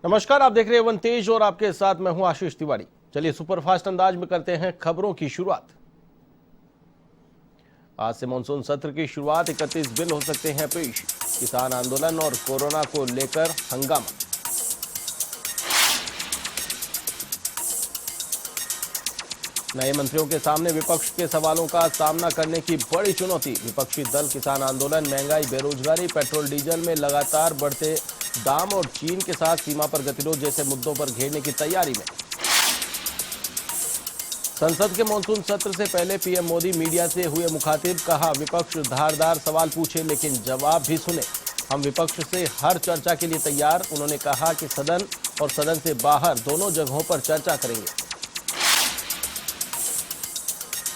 नमस्कार, आप देख रहे हैं वन तेज और आपके साथ मैं हूं आशीष तिवारी। चलिए सुपरफास्ट अंदाज में करते हैं खबरों की शुरुआत। आज से मानसून सत्र की शुरुआत, 31 बिल हो सकते हैं पेश। किसान आंदोलन और कोरोना को लेकर हंगामा। नए मंत्रियों के सामने विपक्ष के सवालों का सामना करने की बड़ी चुनौती। विपक्षी दल किसान आंदोलन, महंगाई, बेरोजगारी, पेट्रोल डीजल में लगातार बढ़ते दाम और चीन के साथ सीमा पर गतिरोध जैसे मुद्दों पर घेरने की तैयारी में। संसद के मानसून सत्र से पहले पीएम मोदी मीडिया से हुए मुखातिब। कहा, विपक्ष धारदार सवाल पूछे लेकिन जवाब भी सुने। हम विपक्ष से हर चर्चा के लिए तैयार। उन्होंने कहा कि सदन और सदन से बाहर दोनों जगहों पर चर्चा करेंगे।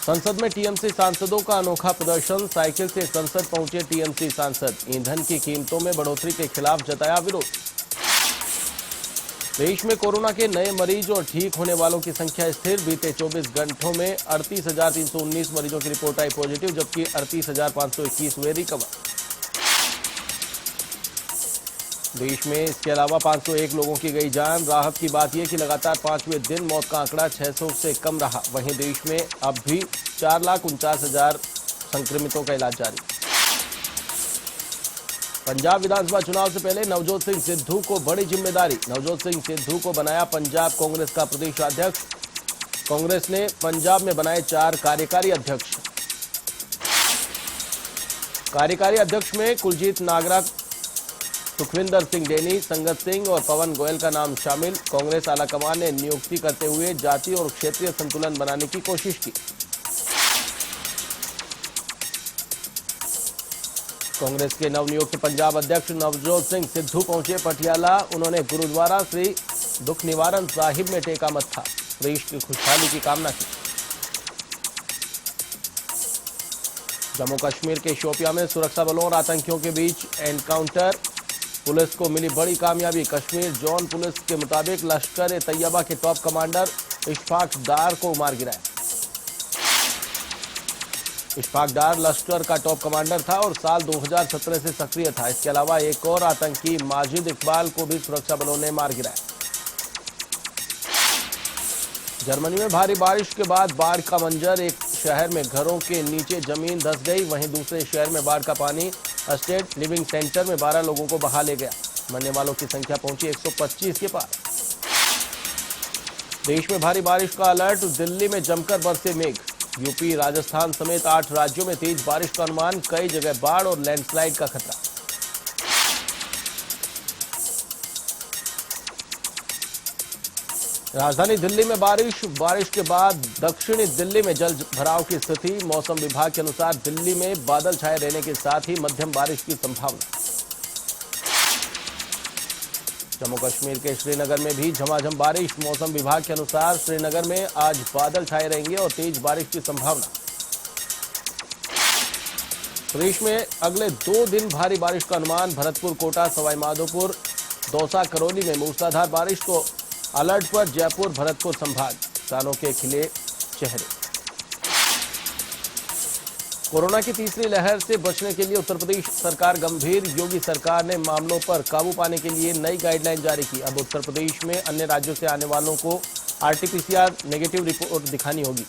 संसद में टीएमसी सांसदों का अनोखा प्रदर्शन। साइकिल से संसद पहुंचे टीएमसी सांसद। ईंधन की कीमतों में बढ़ोतरी के खिलाफ जताया विरोध। देश में कोरोना के नए मरीज और ठीक होने वालों की संख्या स्थिर। बीते 24 घंटों में 38,319 मरीजों की रिपोर्ट आई पॉजिटिव, जबकि 38,521 हुए रिकवर। देश में इसके अलावा 501 लोगों की गई जान। राहत की बात यह कि लगातार 5वें दिन मौत का आंकड़ा 600 से कम रहा। वहीं देश में अब भी 4,49,000 संक्रमितों का इलाज जारी। पंजाब विधानसभा चुनाव से पहले नवजोत सिंह सिद्धू को बड़ी जिम्मेदारी। नवजोत सिंह सिद्धू को बनाया पंजाब कांग्रेस का प्रदेशाध्यक्ष। कांग्रेस ने पंजाब में बनाए 4 कार्यकारी अध्यक्ष। कार्यकारी अध्यक्ष में कुलजीत नागरा, सुखविंदर सिंह डैनी, संगत सिंह और पवन गोयल का नाम शामिल। कांग्रेस आलाकमान ने नियुक्ति करते हुए जाति और क्षेत्रीय संतुलन बनाने की कोशिश की। कांग्रेस के नवनियुक्त पंजाब अध्यक्ष नवजोत सिंह सिद्धू पहुंचे पटियाला। उन्होंने गुरुद्वारा श्री दुख निवारण साहिब में टेका मत्था। देश की खुशहाली की कामना की। जम्मू कश्मीर के शोपियां में सुरक्षा बलों और आतंकियों के बीच एनकाउंटर। पुलिस को मिली बड़ी कामयाबी। कश्मीर जोन पुलिस के मुताबिक लश्कर ए तैयबा के टॉप कमांडर इशफाक डार को मार गिराया। इशफाक डार लश्कर का टॉप कमांडर था और साल 2017 से सक्रिय था। इसके अलावा एक और आतंकी माजिद इकबाल को भी सुरक्षा बलों ने मार गिराया। जर्मनी में भारी बारिश के बाद बाढ़ का मंजर। एक शहर में घरों के नीचे जमीन धंस गई। वहीं दूसरे शहर में बाढ़ का पानी स्टेट लिविंग सेंटर में 12 लोगों को बहा ले गया। मरने वालों की संख्या पहुंची 125 के पार। देश में भारी बारिश का अलर्ट। दिल्ली में जमकर बरसे मेघ। यूपी, राजस्थान समेत 8 राज्यों में तेज बारिश का अनुमान। कई जगह बाढ़ और लैंडस्लाइड का खतरा। राजधानी दिल्ली में बारिश के बाद दक्षिणी दिल्ली में जल भराव की स्थिति। मौसम विभाग के अनुसार दिल्ली में बादल छाए रहने के साथ ही मध्यम बारिश की संभावना। जम्मू कश्मीर के श्रीनगर में भी झमाझम बारिश। मौसम विभाग के अनुसार श्रीनगर में आज बादल छाए रहेंगे और तेज बारिश की संभावना। प्रदेश में अगले 2 दिन भारी बारिश का अनुमान। भरतपुर, कोटा, सवाई माधोपुर, दौसा, करौली में मूसलाधार बारिश को अलर्ट पर जयपुर, भरतपुर संभाग। किसानों के खिले चेहरे। कोरोना की तीसरी लहर से बचने के लिए उत्तर प्रदेश सरकार गंभीर। योगी सरकार ने मामलों पर काबू पाने के लिए नई गाइडलाइन जारी की। अब उत्तर प्रदेश में अन्य राज्यों से आने वालों को आरटीपीसीआर नेगेटिव रिपोर्ट दिखानी होगी।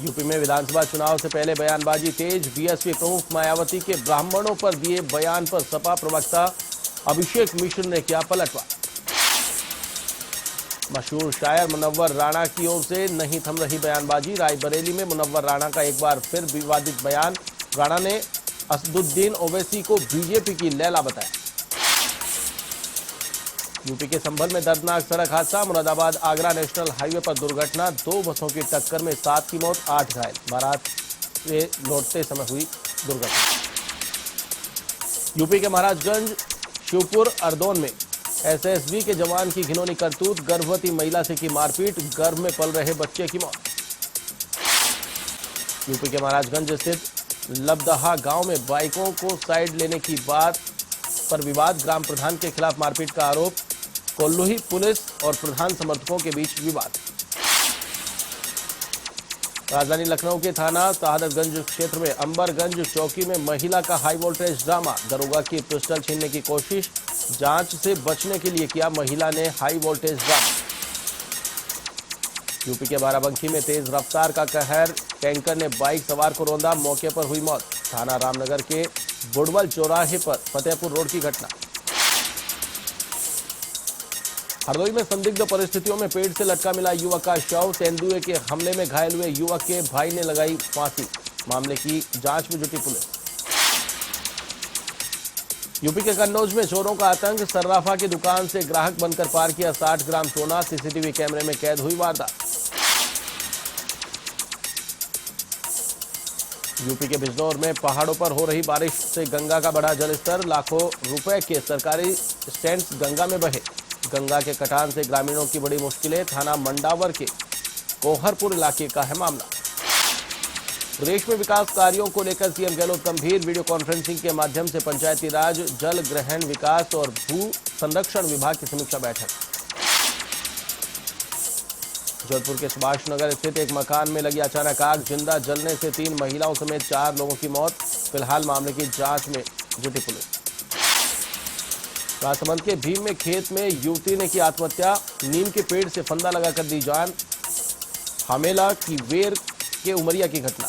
यूपी में विधानसभा चुनाव से पहले बयानबाजी तेज। बीएसपी प्रमुख मायावती के ब्राह्मणों पर दिए बयान पर सपा प्रवक्ता अभिषेक मिश्र ने किया पलटवार। मशहूर शायर मुनव्वर राणा की ओर से नहीं थम रही बयानबाजी। रायबरेली में मुनव्वर राणा का एक बार फिर विवादित बयान। राणा ने असदुद्दीन ओवैसी को बीजेपी की लैला बताया। यूपी के संभल में दर्दनाक सड़क हादसा। मुरादाबाद आगरा नेशनल हाईवे पर दुर्घटना। 2 बसों की टक्कर में 7 की मौत, 8 घायल। बारात से लौटते समय हुई दुर्घटना। यूपी के महाराजगंज, शिवपुर, अर्दौन में एसएसबी के जवान की घिनौनी करतूत। गर्भवती महिला से की मारपीट। गर्भ में पल रहे बच्चे की मौत। यूपी के महाराजगंज स्थित लबदहा गांव में बाइकों को साइड लेने की बात पर विवाद। ग्राम प्रधान के खिलाफ मारपीट का आरोप। कोल्लूही पुलिस और प्रधान समर्थकों के बीच विवाद। राजधानी लखनऊ के थाना शहादतगंज क्षेत्र में अंबरगंज चौकी में महिला का हाई वोल्टेज ड्रामा। दरोगा की पिस्टल छीनने की कोशिश, जांच से बचने के लिए किया महिला ने हाई वोल्टेज ड्रामा। यूपी के बाराबंकी में तेज रफ्तार का कहर, टैंकर ने बाइक सवार को रौंदा, मौके पर हुई मौत। थाना रामनगर के बुडवल चौराहे पर फतेहपुर रोड की घटना। हरदोई में संदिग्ध परिस्थितियों में पेड़ से लटका मिला युवक का शव। तेंदुए के हमले में घायल हुए युवक के भाई ने लगाई फांसी। मामले की जांच में जुटी पुलिस। यूपी के कन्नौज में चोरों का आतंक, सर्राफा की दुकान से ग्राहक बनकर पार किया 60 ग्राम सोना। सीसीटीवी कैमरे में कैद हुई वारदात। यूपी के बिजनौर में पहाड़ों पर हो रही बारिश से गंगा का बढ़ा जलस्तर। लाखों रुपए के सरकारी स्टैंड्स गंगा में बहे। गंगा के कटान से ग्रामीणों की बड़ी मुश्किलें। थाना मंडावर के कोहरपुर इलाके का है मामला। प्रदेश में विकास कार्यों को लेकर सीएम गहलोत गंभीर। वीडियो कॉन्फ्रेंसिंग के माध्यम से पंचायती राज, जल ग्रहण, विकास और भू संरक्षण विभाग की समीक्षा बैठक। जोधपुर के सुभाष नगर स्थित एक मकान में लगी अचानक आग, जिंदा जलने से 3 महिलाओं समेत 4 लोगों की मौत। फिलहाल मामले की जांच में जुटी पुलिस। राजसमंद के भीम में खेत में युवती ने की आत्महत्या, नीम के पेड़ से फंदा लगाकर दी जान। हमेला की वेर के उमरिया की घटना।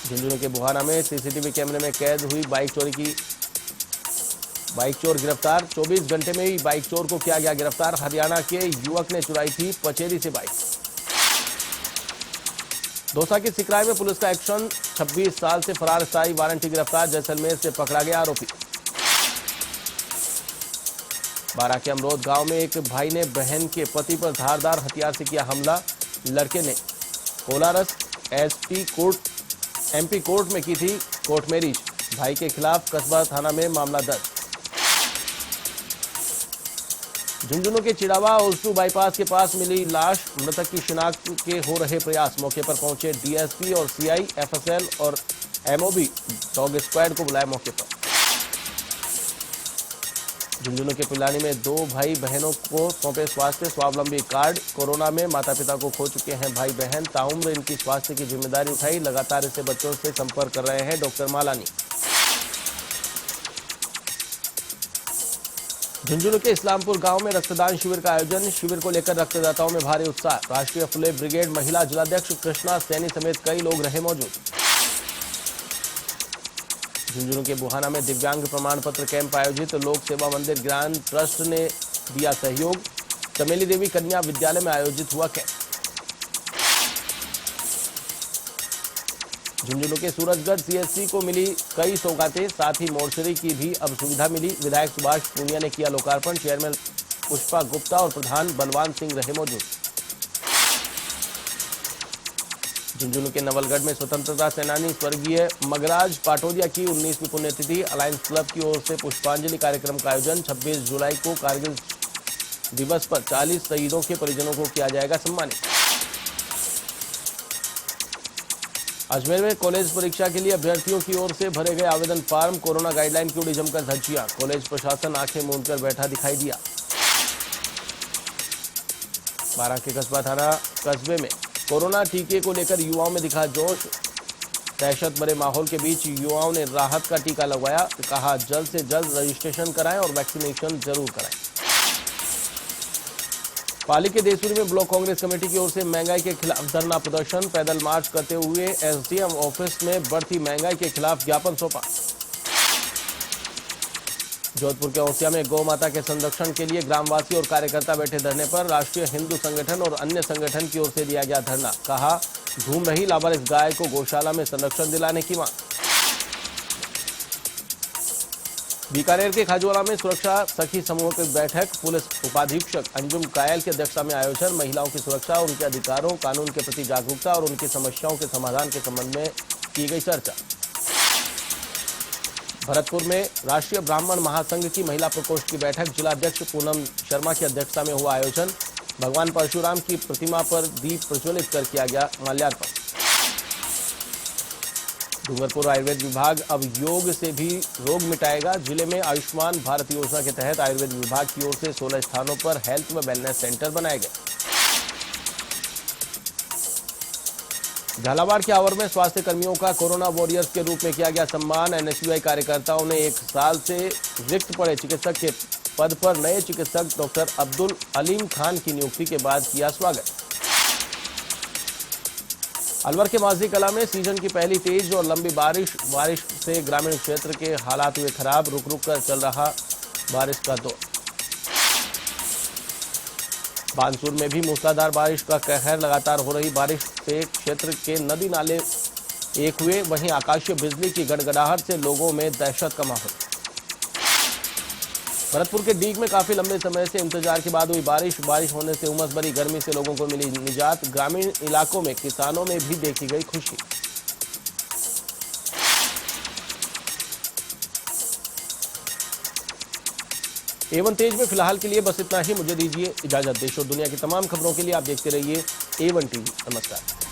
झुंझुनू के बुहाना में सीसीटीवी कैमरे में कैद हुई बाइक चोर गिरफ्तार। 24 घंटे में ही बाइक चोर को किया गया गिरफ्तार। हरियाणा के युवक ने चुराई थी पचेरी से बाइक। दौसा के सिकराय में पुलिस का एक्शन, 26 साल से फरार स्थायी वारंटी गिरफ्तार। जैसलमेर से पकड़ा गया आरोपी। बारां के अमरोद गांव में एक भाई ने बहन के पति पर धारदार हथियार से किया हमला। लड़के ने कोलारस एमपी कोर्ट में की थी कोर्ट मैरिज। भाई के खिलाफ कस्बा थाना में मामला दर्ज। झुंझुनू के चिड़ावा ओसटू बाईपास के पास मिली लाश, मृतक की शिनाख्त के हो रहे प्रयास। मौके पर पहुंचे डीएसपी और सीआई, एफएसएल और एमओबी डॉग स्क्वाड को बुलाया मौके पर। झुंझुनू के पिलानी में 2 भाई बहनों को सौंपे स्वास्थ्य स्वावलंबी कार्ड। कोरोना में माता पिता को खो चुके हैं भाई बहन, ताउम्र इनकी स्वास्थ्य की जिम्मेदारी उठाई। लगातार ऐसे बच्चों से संपर्क कर रहे हैं डॉक्टर मालानी। झुंझुनू के इस्लामपुर गांव में रक्तदान शिविर का आयोजन। शिविर को लेकर रक्तदाताओं में भारी उत्साह। राष्ट्रीय फुले ब्रिगेड महिला जिलाध्यक्ष कृष्णा सैनी समेत कई लोग रहे मौजूद। झुंझुनू के बुहाना में दिव्यांग प्रमाण पत्र कैंप आयोजित। लोक सेवा मंदिर ज्ञान ट्रस्ट ने दिया सहयोग। चमेली देवी कन्या विद्यालय में आयोजित हुआ कैंप। झुंझुनू के सूरजगढ़ सीएससी को मिली कई सौगातें, साथ ही मोर्चरी की भी अब सुविधा मिली। विधायक सुभाष पूनिया ने किया लोकार्पण। चेयरमैन पुष्पा गुप्ता और प्रधान बलवान सिंह रहे मौजूद। झुंझुनू के नवलगढ़ में स्वतंत्रता सेनानी स्वर्गीय मगराज पाटोदिया की 19वीं पुण्यतिथि। अलायंस क्लब की ओर से पुष्पांजलि कार्यक्रम का आयोजन। 26 जुलाई को कारगिल दिवस पर 40 शहीदों के परिजनों को किया जाएगा सम्मानित। अजमेर में कॉलेज परीक्षा के लिए अभ्यर्थियों की ओर से भरे गए आवेदन फार्म। कोरोना गाइडलाइन की उड़ी जमकर धज्जियां। कॉलेज प्रशासन आंखें मूंदकर बैठा दिखाई दिया। बारां के कस्बा थाना कस्बे में कोरोना टीके को लेकर युवाओं में दिखा जोश। दहशत भरे माहौल के बीच युवाओं ने राहत का टीका लगवाया। कहा जल्द से जल्द रजिस्ट्रेशन कराएं और वैक्सीनेशन जरूर कराएं। पाली के देसूरी में ब्लॉक कांग्रेस कमेटी की ओर से महंगाई के खिलाफ धरना प्रदर्शन। पैदल मार्च करते हुए एसडीएम ऑफिस में बढ़ती महंगाई के खिलाफ ज्ञापन सौंपा। जोधपुर के औसिया में गौ माता के संरक्षण के लिए ग्रामवासी और कार्यकर्ता बैठे धरने पर। राष्ट्रीय हिंदू संगठन और अन्य संगठन की ओर से दिया गया धरना। कहा घूम रही लावारिस गाय को गौशाला में संरक्षण दिलाने की मांग। बीकानेर के खाजोला में सुरक्षा सखी समूह की बैठक। पुलिस उपाधीक्षक अंजुम कायल की अध्यक्षता में आयोजन। महिलाओं की सुरक्षा, उनके अधिकारों, कानून के प्रति जागरूकता और उनकी समस्याओं के समाधान के संबंध में की गई चर्चा। भरतपुर में राष्ट्रीय ब्राह्मण महासंघ की महिला प्रकोष्ठ की बैठक। जिलाध्यक्ष पूनम शर्मा की अध्यक्षता में हुआ आयोजन। भगवान परशुराम की प्रतिमा पर दीप प्रज्वलित कर किया गया माल्यार्पण। डूंगरपुर आयुर्वेद विभाग अब योग से भी रोग मिटाएगा। जिले में आयुष्मान भारत योजना के तहत आयुर्वेद विभाग की ओर से 16 स्थानों पर हेल्थ व वेलनेस सेंटर बनाए गए। झालावाड़ के आवर में स्वास्थ्य कर्मियों का कोरोना वॉरियर्स के रूप में किया गया सम्मान। एनएसयूआई कार्यकर्ताओं ने 1 साल से रिक्त पड़े चिकित्सक के पद पर नए चिकित्सक डॉक्टर अब्दुल अलीम खान की नियुक्ति के बाद किया स्वागत। अलवर के माजी कला में सीजन की पहली तेज और लंबी बारिश से ग्रामीण क्षेत्र के हालात हुए खराब। रुक रुक कर चल रहा बारिश का दौर। बानसूर में भी मूसलाधार बारिश का कहर। लगातार हो रही बारिश से क्षेत्र के नदी नाले एक हुए। वहीं आकाशीय बिजली की गड़गड़ाहट से लोगों में दहशत का माहौल। भरतपुर के डीग में काफी लंबे समय से इंतजार के बाद हुई बारिश होने से उमस भरी गर्मी से लोगों को मिली निजात। ग्रामीण इलाकों में किसानों में भी देखी गई खुशी। A1 तेज में फिलहाल के लिए बस इतना ही। मुझे दीजिए इजाजत। देश और दुनिया की तमाम खबरों के लिए आप देखते रहिए A1 टीवी। नमस्कार।